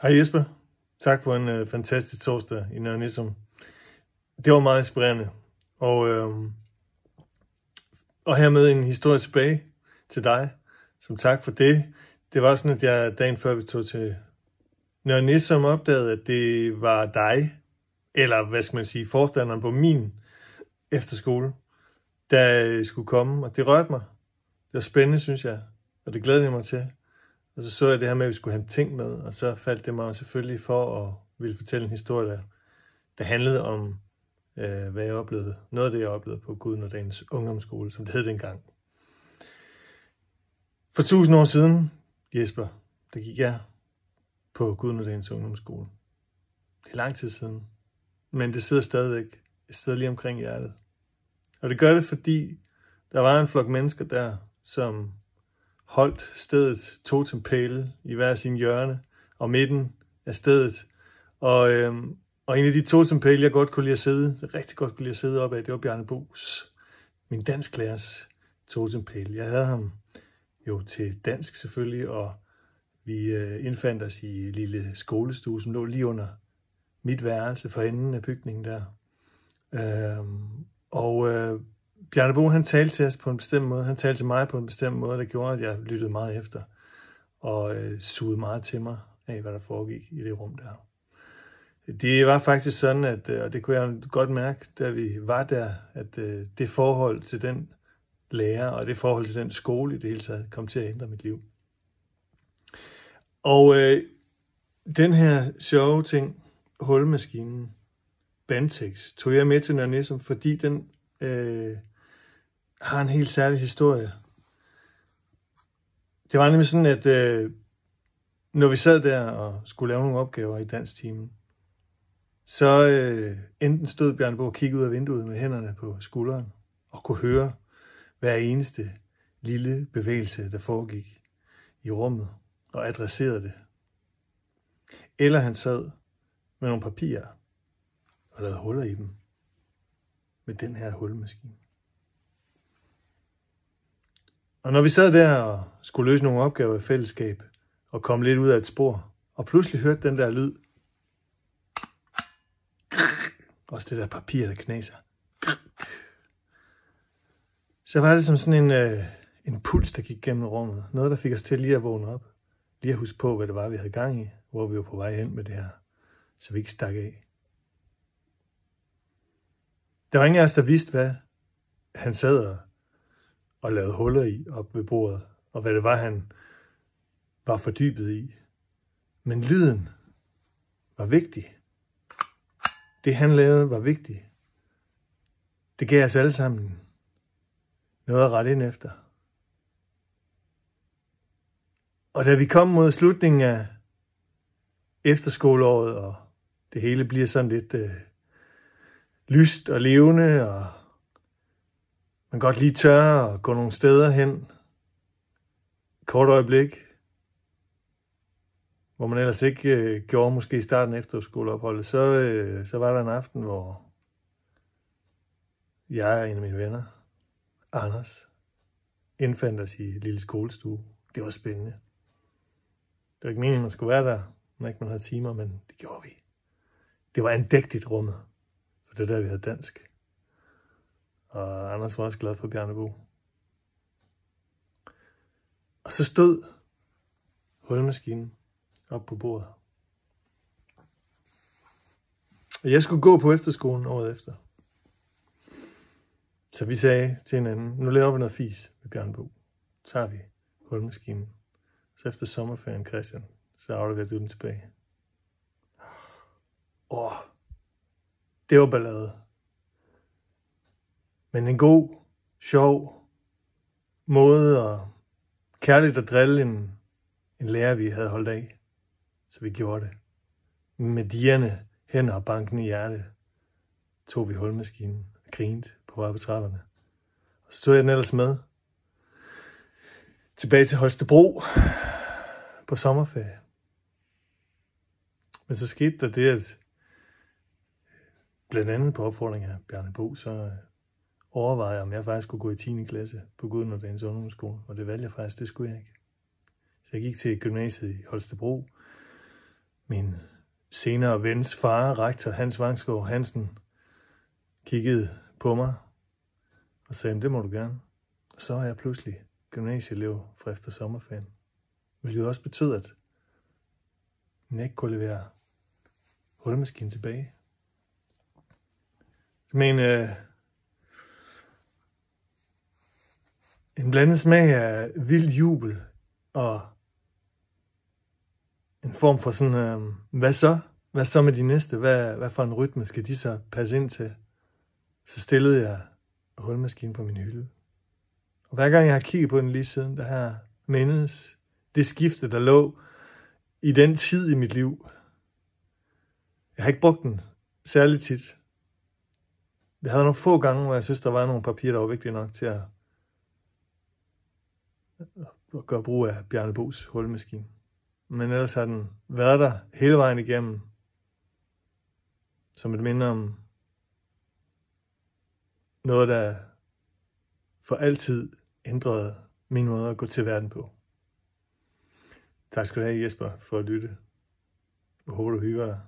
Hej Jesper. Tak for en fantastisk torsdag i Nørre Nissum. Det var meget inspirerende. Og hermed en historie tilbage til dig. Som tak for det. Det var sådan, at jeg dagen før vi tog til Nørre Nissum opdagede, at det var dig, eller hvad skal man sige, forstanderen på min efterskole, der skulle komme. Og det rørte mig. Det var spændende, synes jeg. Og det glædede jeg mig til. Og så jeg det her med, at vi skulle have ting med, og så faldt det mig selvfølgelig for at ville fortælle en historie, der handlede om, hvad jeg oplevede. Noget af det, jeg oplevede på Gudnådagens ungdomsskole, som det hed dengang. For 1000 år siden, Jesper, der gik jeg på Gudnådagens ungdomsskole. Det er lang tid siden, men det sidder stadigvæk et sted lige omkring hjertet. Og det gør det, fordi der var en flok mennesker der, som holdt stedet totempæle i hver sin hjørne og midten af stedet. Og en af de totempæle, jeg godt kunne lide at sidde, rigtig godt kunne lide at sidde op af, det var Bjarne Boes, min dansklærers totempæle. Jeg havde ham jo til dansk selvfølgelig, og vi indfandt os i en lille skolestue, som lå lige under mit værelse for enden af bygningen der. Bjarne Boe, han talte til os på en bestemt måde. Han talte til mig på en bestemt måde, der gjorde, at jeg lyttede meget efter og sugede meget til mig af, hvad der foregik i det rum der. Det var faktisk sådan, at, og det kunne jeg godt mærke, da vi var der, at det forhold til den lærer og det forhold til den skole i det hele taget kom til at ændre mit liv. Og den her sjove ting, hulmaskinen, Bantex, tog jeg med til Nørre Nissum, fordi den har en helt særlig historie. Det var nemlig sådan, at når vi sad der og skulle lave nogle opgaver i dansktimen, så enten stod Bjarne Boe og kiggede ud af vinduet med hænderne på skulderen og kunne høre hver eneste lille bevægelse, der foregik i rummet og adresserede det. Eller han sad med nogle papirer og lavede huller i dem med den her hulmaskine. Og når vi sad der og skulle løse nogle opgaver i fællesskab og komme lidt ud af et spor, og pludselig hørte den der lyd, også det der papir, der knaser, så var det som sådan en puls, der gik gennem rummet. Noget, der fik os til lige at vågne op. Lige at huske på, hvad det var, vi havde gang i, hvor vi var på vej hen med det her, så vi ikke stak af. Der var ingen af os, der vidste, hvad han sad og lavede huller i op ved bordet, og hvad det var, han var fordybet i. Men lyden var vigtig. Det, han lavede, var vigtigt. Det gav os alle sammen noget at rette ind efter. Og da vi kom mod slutningen af efterskoleåret, og det hele bliver sådan lidt lyst og levende, og man godt lige tør og gå nogle steder hen. Kort øjeblik, hvor man ellers ikke gjorde måske i starten af efterskoleopholdet, så var der en aften, hvor jeg og en af mine venner, Anders, indfandt os i en lille skolestue. Det var spændende. Det var ikke meningen, man skulle være der, når ikke man havde timer, men det gjorde vi. Det var andægtigt rummet, for det der, vi havde dansk. Og Anders var også glad for Bjarne Boe. Og så stod hulmaskinen op på bordet. Og jeg skulle gå på efterskolen året efter. Så vi sagde til hinanden, nu laver vi noget fis med Bjarne Boe. Så tager vi hulmaskinen. Så efter sommerferien, Christian, så afleverer du den tilbage. Det var ballade. Men en god, sjov måde og kærligt at drille en lærer, vi havde holdt af. Så vi gjorde det. Med dierne, hænder og banken i hjertet, tog vi hulmaskinen og grinte på vej på trapperne. Og så tog jeg den ellers med tilbage til Holstebro på sommerferie. Men så skete der det, at blandt andet på opfordring af Bjarne Boe, så overvejede jeg, om jeg faktisk skulle gå i 10. klasse på Gudnådagens ungdomsskole. Og det valgte jeg faktisk, det skulle jeg ikke. Så jeg gik til gymnasiet i Holstebro Min senere vens far, rektor Hans Vangsgaard Hansen, kiggede på mig og sagde, det må du gerne. Og så var jeg pludselig gymnasieelev fra efter sommerferien. Hvilket også betød, at jeg ikke kunne levere hullemaskinen tilbage. Men en blandet smag af vild jubel og en form for sådan, hvad så? Hvad så med de næste? Hvad for en rytme skal de så passe ind til? Så stillede jeg hullemaskinen på min hylde. Og hver gang jeg har kigget på den lige siden, der har mindes det skifte, der lå i den tid i mit liv. Jeg har ikke brugt den særlig tit. Jeg havde nogle få gange, hvor jeg synes, der var nogle papirer, der var vigtige nok til at gøre brug af Bjarne Boes hullemaskine. Men ellers har den været der hele vejen igennem, som et minde om noget, der for altid ændrede min måde at gå til verden på. Tak skal du have, Jesper, for at lytte. Jeg håber, du hygger dig.